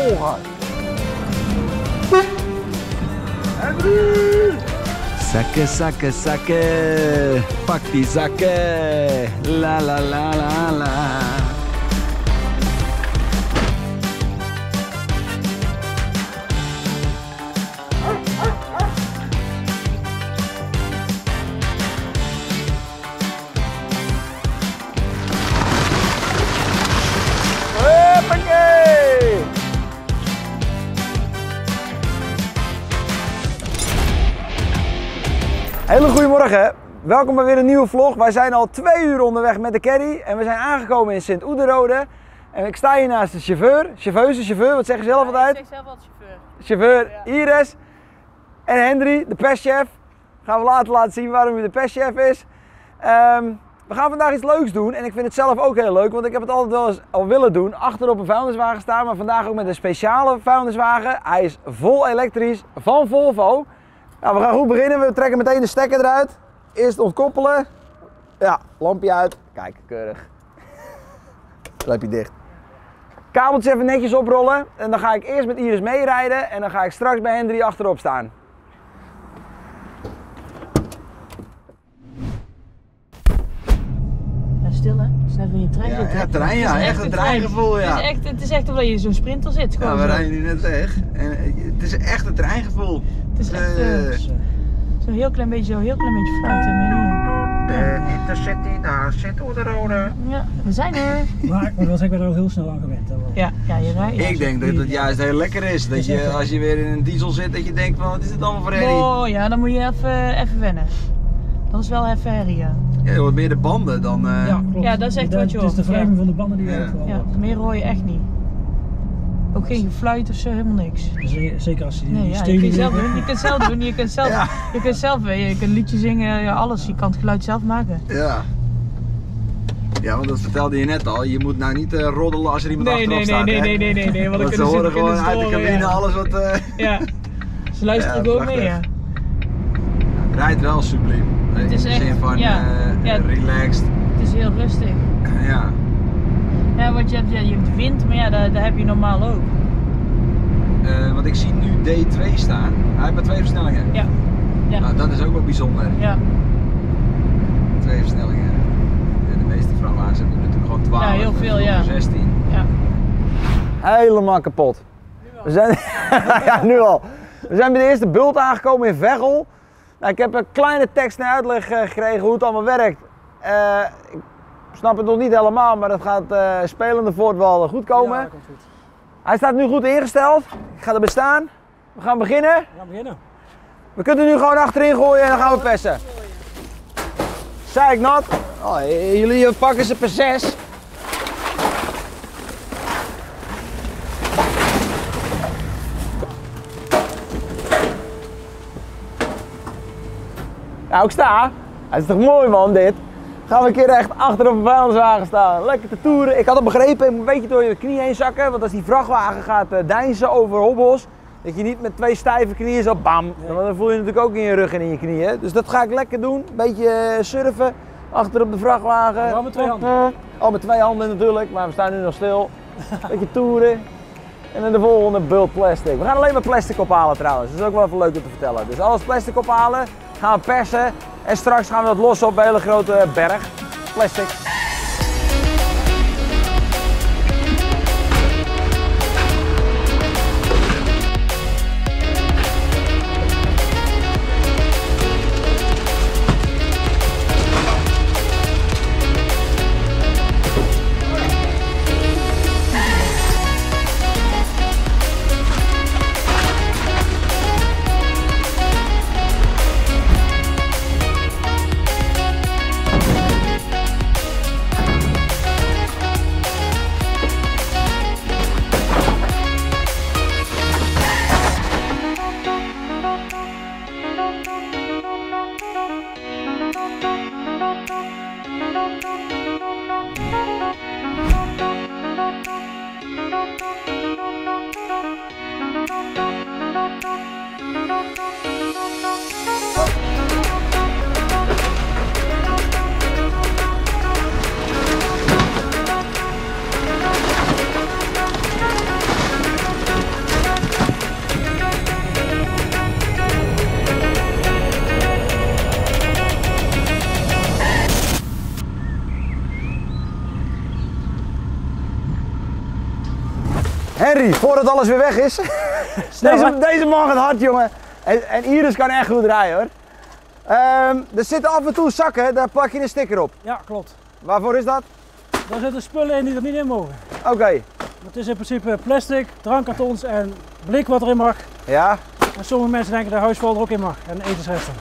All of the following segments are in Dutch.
vol gaat. Zakken, zakken, zakken. Pak die zakken. La la la la la. Hele goedemorgen, welkom bij weer een nieuwe vlog. Wij zijn al 2 uur onderweg met de caddy en we zijn aangekomen in Sint-Oederode. En ik sta hier naast de chauffeur, chauffeur, wat zeg je zelf altijd? Ik zeg zelf altijd chauffeur. Chauffeur Ja. Iris en Hendry, de perschef. Gaan we laten zien waarom hij de perschef is. We gaan vandaag iets leuks doen en ik vind het zelf ook heel leuk, want ik heb het altijd wel eens al willen doen. Achter op een vuilniswagen staan, maar vandaag ook met een speciale vuilniswagen. Hij is vol elektrisch van Volvo. Nou, we gaan goed beginnen. We trekken meteen de stekker eruit. Eerst ontkoppelen. Ja, lampje uit. Kijk, keurig. Lampje dicht. Kabeltjes even netjes oprollen. En dan ga ik eerst met Iris meerijden. En dan ga ik straks bij Hendry achterop staan. Ja, stil hè? Het is net weer je trein zit. Ja, trein, ja. Echt een treingevoel, ja. Het is echt of je in zo'n sprinter zit. Ja, Gewoon we zo. rijden nu net weg. En het is echt een treingevoel. Het is echt zo'n heel klein beetje fluiten. Intercity naar Sint-Oederode. Ja, we zijn er. Maar dan zijn we er al heel snel aan gewend. Ja, je rijdt. Ik denk dat het juist heel lekker is. Dat je als je weer in een diesel zit, dat je denkt van wat is dit allemaal voor herrie? Oh ja, dan moet je even wennen. Dat is wel even herrie, ja. Ja, je hoort meer de banden dan... Ja, klopt. Ja, dat is echt wat je Het is de hoort, wrijving ja. van de banden die Ja. je vooral Ja, hoort. meer hoor je echt niet. Ook geen gefluit of zo, helemaal niks. Zeker als je die Nee, ja, je stenen kunt zelf weer- doen, je kunt zelf doen, je kunt zelf, Ja. je kunt liedje zingen, ja, alles. Je kan het geluid zelf maken. Ja. Ja, want dat vertelde je net al. Je moet nou niet roddelen als er iemand achterop staat. nee, hè? want Want ze horen gewoon uit de cabine alles wat... Ja, ze luisteren Ja, ook mee, ja. prachtig. Het rijdt wel subliem. Het is in de echt, zin van ja, ja. relaxed. Het is heel rustig. Ja. Ja, want je hebt wind, maar ja, dat heb je normaal ook. Want ik zie nu D2 staan. Hij heeft maar 2 versnellingen. Ja, ja, Nou, dat is ook wel bijzonder. ja. 2 versnellingen. En de meeste vrachtwagens hebben natuurlijk gewoon 12. Ja, heel veel, ja. 16. Ja. Helemaal kapot. We zijn, ja, nu al. We zijn bij de eerste bult aangekomen in Veghel. Nou, ik heb een kleine tekst en uitleg gekregen hoe het allemaal werkt. Ik snap het nog niet helemaal, maar dat gaat spelende voort wel goed komen. Ja, dat komt goed. Hij staat nu goed ingesteld. Ik ga erbij staan. We gaan beginnen. We gaan beginnen. We kunnen nu gewoon achterin gooien en dan gaan we persen. Zei ik nat. Oh, jullie pakken ze per 6. Nou, ik sta. Het is toch mooi man dit. Gaan we een keer echt achter op een vuilniswagen staan. Lekker te toeren. Ik had al begrepen, je moet een beetje door je knie heen zakken. Want als die vrachtwagen gaat deinzen over hobbels, dat je niet met 2 stijve knieën zo bam. Dan voel je natuurlijk ook in je rug en in je knieën. Dus dat ga ik lekker doen. Een beetje surfen achter op de vrachtwagen. Wel met 2 handen. Oh, met 2 handen natuurlijk, maar we staan nu nog stil. Beetje toeren. En dan de volgende bult plastic. We gaan alleen maar plastic ophalen trouwens. Dat is ook wel even leuk om te vertellen. Dus alles plastic ophalen, gaan we persen. En straks gaan we dat lossen op een hele grote berg. Plastic. Henry, voordat alles weer weg is. Deze man gaat hard, jongen. En Iris kan echt goed rijden, hoor. Er zitten af en toe zakken, daar plak je een sticker op. Ja, klopt. Waarvoor is dat? Daar zitten spullen in die er niet in mogen. Oké. Het is in principe plastic, drankkartons en blik wat erin mag. Ja. En sommige mensen denken dat huisvol er ook in mag en etensresten.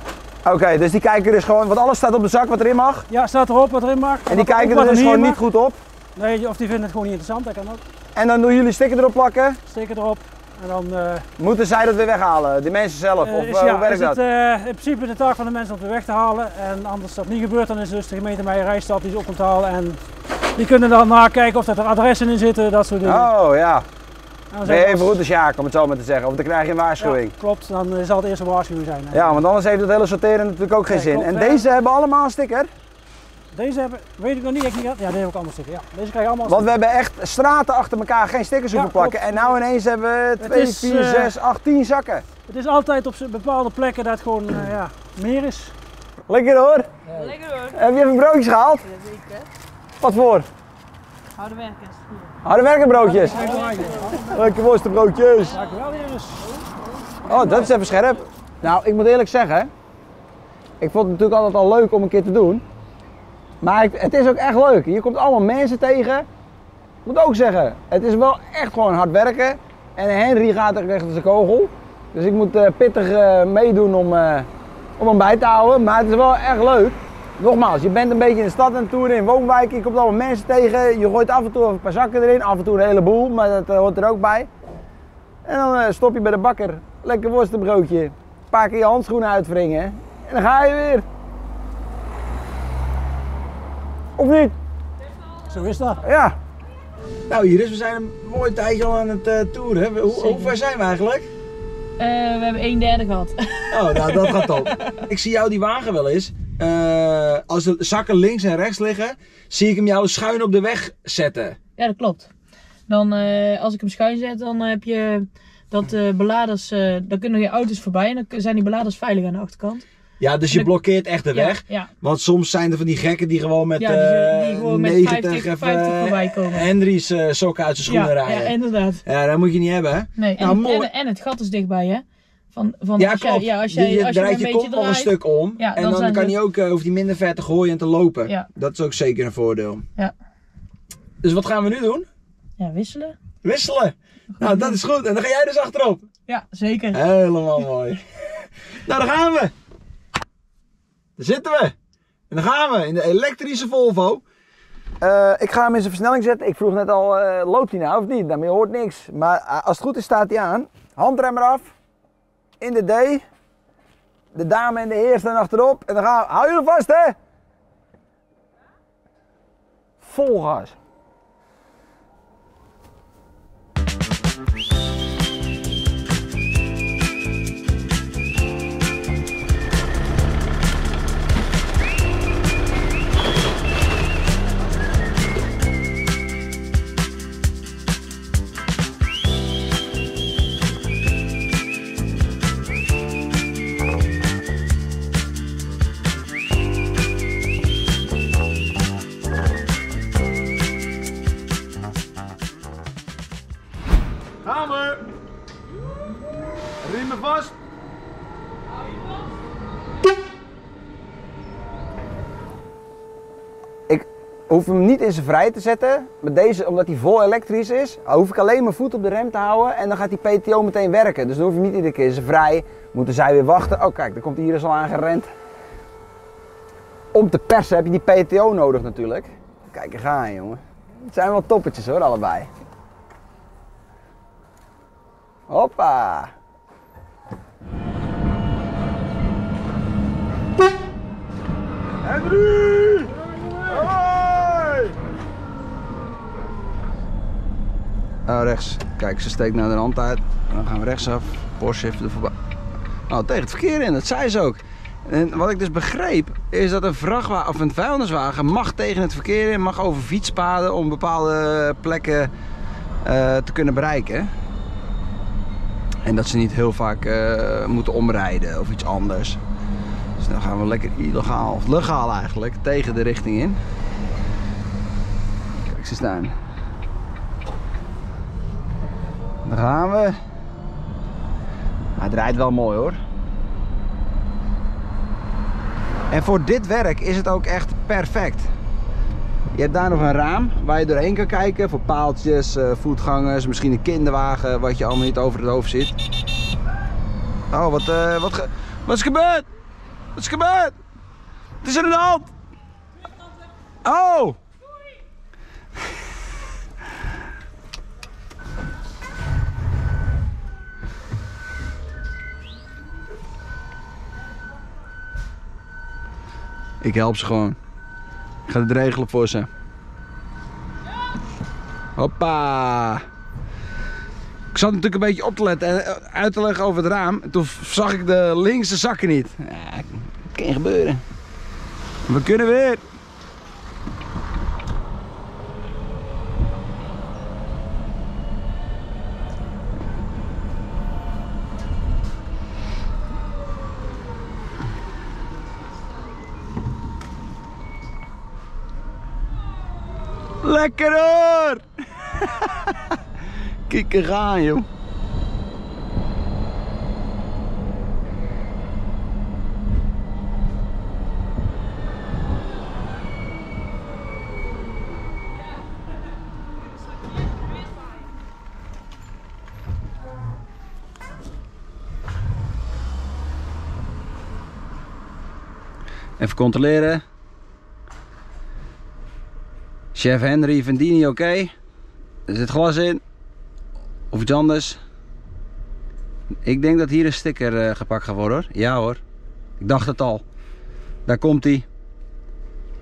Oké, dus die kijken dus gewoon, want alles staat op de zak wat erin mag. Ja, staat erop wat erin mag. En die kijken er dus gewoon niet goed op. Nee, of die vinden het gewoon niet interessant, dat kan ook. En dan doen jullie sticker erop plakken. Sticker erop en dan... Moeten zij dat weer weghalen, die mensen zelf? Of hoe werkt dat? In principe de taak van de mensen om het weer weg te halen. En anders dat niet gebeurt, dan is dus de gemeente Meijerijstad die ze op komt halen. En die kunnen dan nakijken of er adressen in zitten, dat soort dingen. Oh ja. Ben je even goed. goed als Sjaak, om het zo maar te zeggen, want dan krijg je een waarschuwing. Ja, klopt, dan zal het eerst een waarschuwing zijn. Ja, want anders heeft het hele sorteren natuurlijk ook geen zin. Klopt, en deze hebben allemaal een sticker? Deze hebben, weet ik nog niet, ja, deze hebben ook allemaal sticker. Ja, deze krijgen allemaal. Want we hebben echt straten achter elkaar geen stickers hoeven plakken. En nou ineens hebben we 2, 4, 6, 8, 10 zakken. Het is altijd op bepaalde plekken dat het gewoon meer is. Lekker hoor. Ja. Lekker hoor. Heb je even broodjes gehaald? Ja, zeker. Wat voor? Harde werkers. Harde werkenbroodjes. Lekker worstenbroodjes. Dankjewel, Iris. Oh, dat is even scherp. Nou, ik moet eerlijk zeggen, ik vond het natuurlijk altijd al leuk om een keer te doen. Maar het is ook echt leuk. Je komt allemaal mensen tegen. Ik moet ook zeggen, het is wel echt gewoon hard werken. En Henry gaat er echt als een kogel. Dus ik moet pittig meedoen om hem bij te houden. Maar het is wel echt leuk. Nogmaals, je bent een beetje in de stad aan het toeren, in woonwijken. Je komt allemaal mensen tegen. Je gooit af en toe een paar zakken erin. Af en toe een heleboel, maar dat hoort er ook bij. En dan stop je bij de bakker. Lekker worstenbroodje. Een paar keer je handschoenen uitwringen. En dan ga je weer. Of niet? Zo is dat. Ja. Nou Iris, we zijn een mooi tijdje al aan het toeren. Hoe ver zijn we eigenlijk? We hebben 1/3 gehad. Oh, nou dat gaat top. Ik zie jou die wagen wel eens. Als de zakken links en rechts liggen, zie ik hem jou schuin op de weg zetten. Ja, dat klopt. Dan, als ik hem schuin zet, dan heb je dat beladers, dan kunnen je auto's voorbij en dan zijn die beladers veilig aan de achterkant. Ja, dus je blokkeert echt de weg. Ja. Want soms zijn er van die gekken die gewoon met, Die gewoon met 50 voorbij komen. Henry's sokken uit zijn schoenen rijden. Ja, inderdaad. Ja, dat moet je niet hebben, hè? Nee, Nou, en het gat is dichtbij, hè? Ja, als klopt. als je draait een je kont beetje nog een draait, stuk om. Ja, en dan dan kan ze... hij ook, hoeft hij minder ver te gooien en te lopen. Ja. Dat is ook zeker een voordeel. Ja. Dus wat gaan we nu doen? Ja, wisselen. Wisselen. Nou, dat is goed. En dan ga jij dus achterop. Ja, zeker. Helemaal mooi. Nou, daar gaan we. Daar zitten we. En dan gaan we in de elektrische Volvo. Ik ga hem in zijn versnelling zetten. Ik vroeg net al, loopt hij nou of niet? Nou, je hoort niks. Maar als het goed is staat hij aan. Handrem eraf. In de D. De dame en de heer staan achterop. En dan gaan we. Hou jullie vast, hè? Vol gas. Gaan we! Riemen vast! Ik hoef hem niet in zijn vrij te zetten. Met deze, omdat hij vol elektrisch is, hoef ik alleen mijn voet op de rem te houden en dan gaat die PTO meteen werken. Dus dan hoef je niet iedere keer in zijn vrij. Moeten zij weer wachten. Oh kijk, daar komt hij hier dus al aangerend. Om te persen heb je die PTO nodig natuurlijk. Kijk, er gaan jongen. Het zijn wel toppetjes hoor, allebei. Hoppa! Henry! Hoi! Oh, rechts. Kijk, ze steekt naar de hand uit. En dan gaan we rechtsaf. Porsche heeft er voorbij. Oh, tegen het verkeer in, dat zei ze ook. En wat ik dus begreep, is dat een vrachtwagen of een vuilniswagen mag tegen het verkeer in, mag over fietspaden om bepaalde plekken te kunnen bereiken. En dat ze niet heel vaak moeten omrijden of iets anders. Dus dan gaan we lekker illegaal, of legaal eigenlijk, tegen de richting in. Kijk, ze staan. Daar gaan we. Hij draait wel mooi hoor. En voor dit werk is het ook echt perfect. Je hebt daar nog een raam waar je doorheen kan kijken voor paaltjes, voetgangers, misschien een kinderwagen wat je allemaal niet over het hoofd ziet. Oh, wat is gebeurd? Wat is gebeurd? Wat is er aan de hand? Oh! Ik help ze gewoon. Ik ga het regelen voor ze. Hoppa! Ik zat natuurlijk een beetje op te letten en uit te leggen over het raam. En toen zag ik de linkse zakken niet. Ja, dat kan gebeuren. We kunnen weer. Lekker hoor! Kijk er gaan joh. Even controleren. Chef Henry vindt die niet oké. Er zit glas in. Of iets anders. Ik denk dat hier een sticker gepakt gaat worden hoor. Ja hoor. Ik dacht het al. Daar komt hij.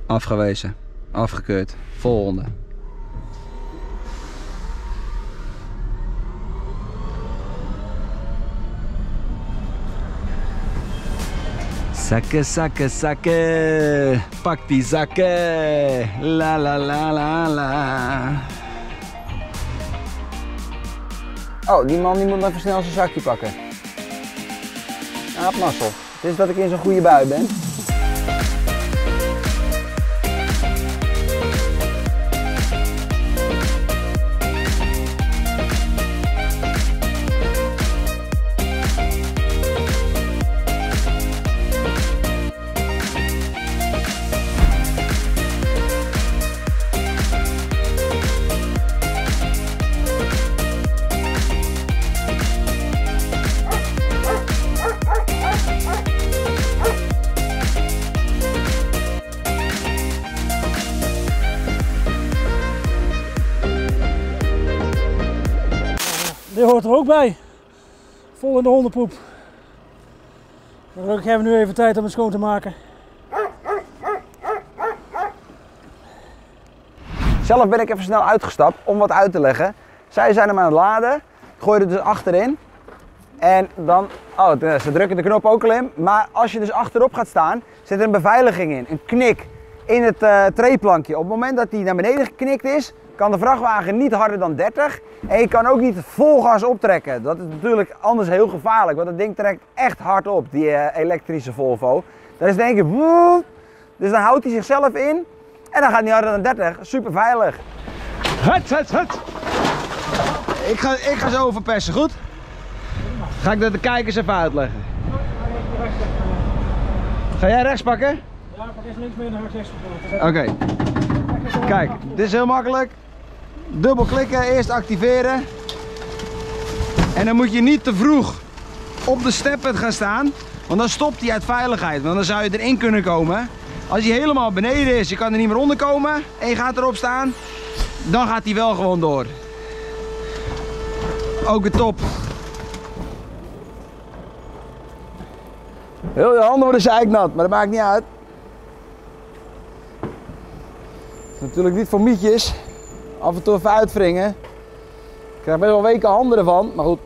Afgewezen. Afgekeurd. Volgende. Zakken, zakken, zakken. Pak die zakken. La la la la la. Oh, die man die moet even snel zijn zakje pakken. Ah, mazzel. Het is dat ik in zo'n goede bui ben. Dit hoort er ook bij. Vol in de hondenpoep. Gelukkig hebben we nu even tijd om het schoon te maken. Zelf ben ik even snel uitgestapt om wat uit te leggen. Zij zijn hem aan het laden. Ik gooi er dus achterin. En dan, oh, ze drukken de knop ook al in. Maar als je dus achterop gaat staan, zit er een beveiliging in. Een knik in het treeplankje. Op het moment dat die naar beneden geknikt is, kan de vrachtwagen niet harder dan 30. En je kan ook niet vol gas optrekken. Dat is natuurlijk anders heel gevaarlijk. Want het ding trekt echt hard op, die elektrische Volvo. Dan is het in één keer woe. Dus dan houdt hij zichzelf in. En dan gaat hij niet harder dan 30. Super veilig. Hut. Ik ga zo verpersen, goed? Ga ik dat de kijkers even uitleggen. Ga jij rechts pakken? Ja, pak eerst links mee en dan ga ik rechts. Oké. Kijk, dit is heel makkelijk. Dubbel klikken, eerst activeren. En dan moet je niet te vroeg op de stepbed gaan staan. Want dan stopt hij uit veiligheid. Want dan zou je erin kunnen komen. Als hij helemaal beneden is, je kan er niet meer onder komen. En je gaat erop staan. Dan gaat hij wel gewoon door. Ook het top. Heel je handen worden zeiknat, maar dat maakt niet uit. Het is natuurlijk niet voor mietjes. Af en toe even uitwringen. Ik krijg best wel weken handen ervan, maar goed.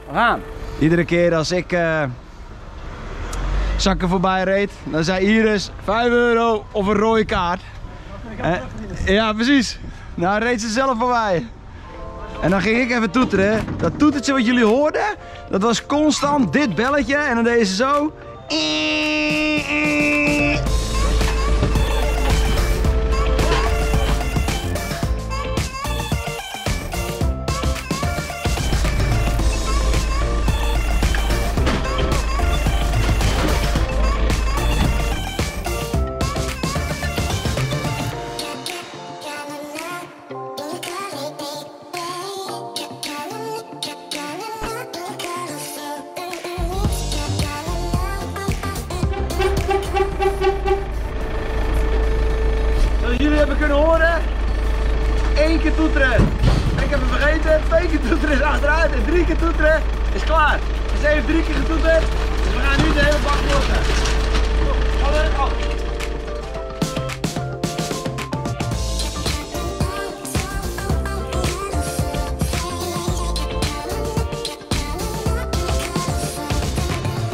We gaan. Iedere keer als ik zakken voorbij reed, dan zei Iris €5 of een rode kaart. Ja, precies. Nou reed ze zelf voorbij. En dan ging ik even toeteren. Dat toetertje wat jullie hoorden, dat was constant dit belletje en dan deed ze zo. kunnen horen. 1 keer toeteren. Ik heb hem vergeten. 2 keer toeteren is achteruit. En 3 keer toeteren is klaar. Dus hij heeft 3 keer getoeterd. Dus we gaan nu de hele bak lossen. Gaan we het af.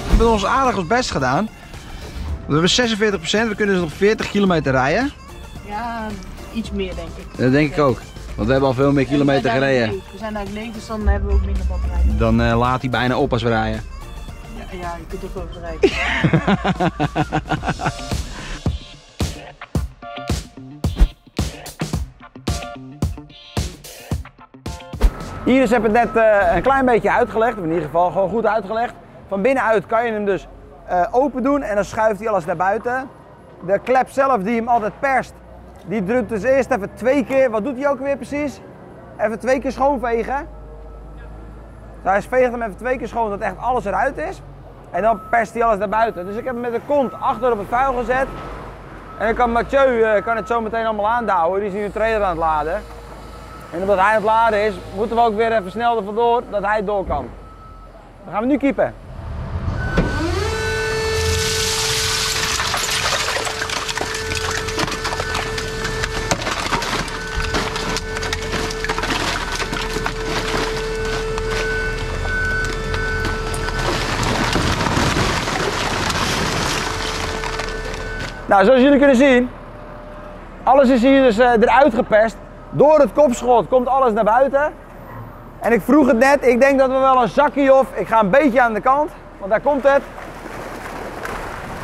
We hebben ons aardig ons best gedaan. We hebben 46%, we kunnen dus nog 40 kilometer rijden. Ja, iets meer denk ik. Dat denk ik ook. Want we hebben al veel meer kilometer gereden. We zijn eigenlijk leeg, dus dan hebben we ook minder batterij. Dan laat hij bijna op als we rijden. Ja, je kunt ook overdrijven. Iris heb het net een klein beetje uitgelegd, of in ieder geval gewoon goed uitgelegd. Van binnenuit kan je hem dus open doen en dan schuift hij alles naar buiten. De klep zelf die hem altijd perst, die drukt dus eerst even 2 keer, wat doet hij ook weer precies? Even 2 keer schoonvegen. Dus hij veegt hem even 2 keer schoon dat echt alles eruit is. En dan perst hij alles naar buiten. Dus ik heb hem met de kont achter op het vuil gezet. En dan kan Mathieu kan het zo meteen allemaal aandouwen, die is nu een trailer aan het laden. En omdat hij aan het laden is, moeten we ook weer even snel er vandoor dat hij door kan. Dan gaan we nu kiepen. Nou, zoals jullie kunnen zien, alles is hier dus eruit geperst. Door het kopschot komt alles naar buiten. En ik vroeg het net, ik denk dat we wel een zakje of, ik ga een beetje aan de kant, want daar komt het.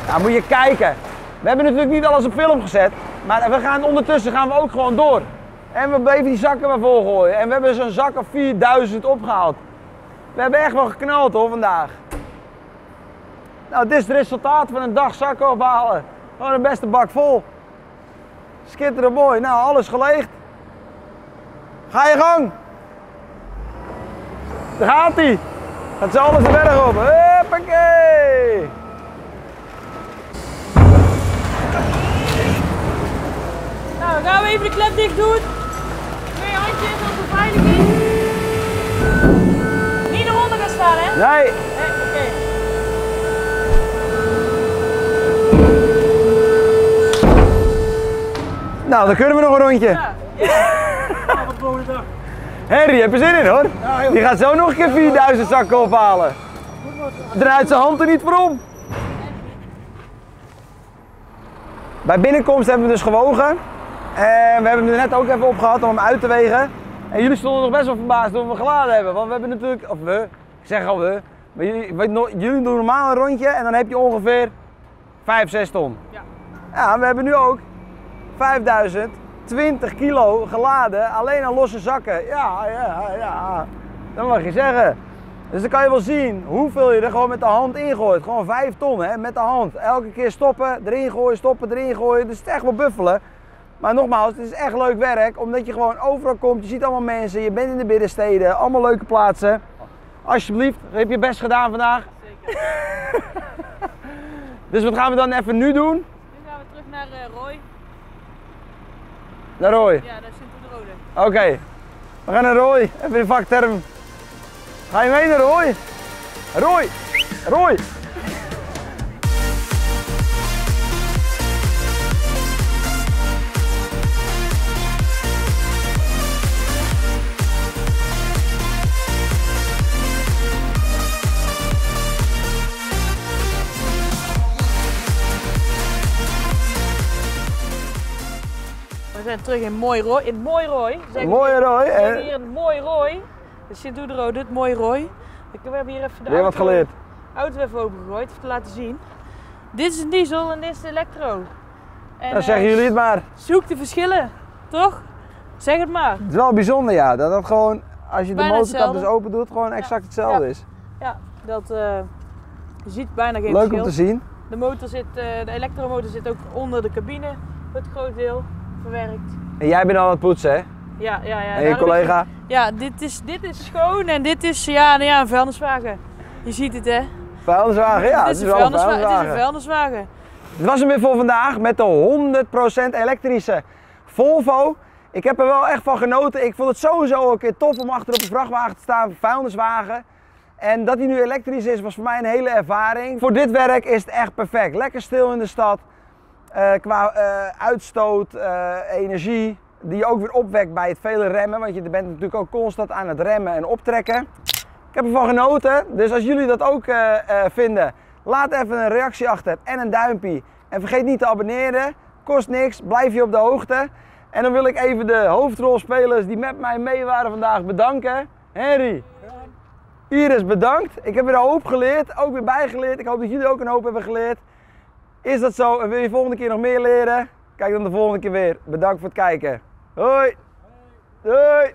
Nou, moet je kijken. We hebben natuurlijk niet alles op film gezet, maar ondertussen gaan we ook gewoon door. En we bleven die zakken maar vol gooien. En we hebben zo'n zak of 4000 opgehaald. We hebben echt wel geknald hoor vandaag. Nou, dit is het resultaat van een dag zakken ophalen. Gewoon de beste bak vol. Schitterend mooi. Nou, alles geleegd. Ga je gang. Daar gaat hij. Gaat zo alles de berg op. Huppakee. Nou, dan gaan we even de klep dicht doen. 2 handjes als beveiliging. Niet eronder gaan staan, hè? Nee. Oké. Nou, dan kunnen we nog een rondje. Ja. Wat de volgende dag. Harry, heb je zin in hoor? Ja, Die gaat zo nog een keer 4000 zakken ophalen. Draait zijn hand er niet voor om. Bij binnenkomst hebben we dus gewogen. En we hebben hem er net ook even opgehad om hem uit te wegen. En jullie stonden nog best wel verbaasd toen we geladen hebben. Want we hebben natuurlijk, of we, ik zeg al we, maar jullie doen normaal een rondje en dan heb je ongeveer 5, 6 ton. Ja. Ja, we hebben nu ook 5020 kilo geladen, alleen aan losse zakken. Ja, dat mag je zeggen. Dus dan kan je wel zien hoeveel je er gewoon met de hand ingooit. Gewoon 5 ton hè, met de hand. Elke keer stoppen, erin gooien, stoppen, erin gooien. Dus het is echt wel buffelen. Maar nogmaals, het is echt leuk werk, omdat je gewoon overal komt. Je ziet allemaal mensen, je bent in de binnensteden, allemaal leuke plaatsen. Alsjeblieft, heb je best gedaan vandaag? Zeker. Dus wat gaan we dan even nu doen? Nu gaan we terug naar Roy. Naar Roy? Ja, daar zit de rode. Oké, we gaan naar Roy, even in vakterm. Ga je mee naar Roy? Roy! Roy! We zijn terug in Mooi Roy. In Mooi Roy. Mooie Roy. We zijn hier in Mooi Roy. De Sint-Oederode, het Mooi Roy. We hebben hier even de Weer wat geleerd. auto even opengegooid, even te laten zien. Dit is een diesel en dit is de elektro. En, Dan zeggen jullie het maar. Zoek de verschillen, toch? Zeg het maar. Het is wel bijzonder ja, dat dat gewoon, als je de Bijna motorkap hetzelfde. dus open doet, gewoon exact hetzelfde Ja. is. Ja, dat, je ziet bijna geen Leuk verschil. om te zien. De motor zit, de elektromotor zit ook onder de cabine, voor het groot deel, verwerkt. En jij bent al aan het poetsen hè? Ja. En je collega? Ja, dit is schoon en dit is een vuilniswagen. Je ziet het hè? Vuilniswagen, ja. Het is een wel een vuilniswagen. Het is een vuilniswagen. vuilniswagen. Het was hem weer voor vandaag met de 100% elektrische Volvo. Ik heb er wel echt van genoten. Ik vond het sowieso een keer tof om achter op een vrachtwagen te staan, een vuilniswagen. En dat hij nu elektrisch is, was voor mij een hele ervaring. Voor dit werk is het echt perfect. Lekker stil in de stad. Qua uitstoot, energie, die je ook weer opwekt bij het vele remmen. Want je bent natuurlijk ook constant aan het remmen en optrekken. Ik heb ervan genoten. Dus als jullie dat ook vinden, laat even een reactie achter en een duimpje. En vergeet niet te abonneren. Kost niks, blijf je op de hoogte. En dan wil ik even de hoofdrolspelers die met mij mee waren vandaag bedanken. Henry, Iris bedankt. Ik heb weer een hoop geleerd, ook weer bijgeleerd. Ik hoop dat jullie ook een hoop hebben geleerd. Is dat zo en wil je volgende keer nog meer leren? Kijk dan de volgende keer weer. Bedankt voor het kijken. Hoi! Doei!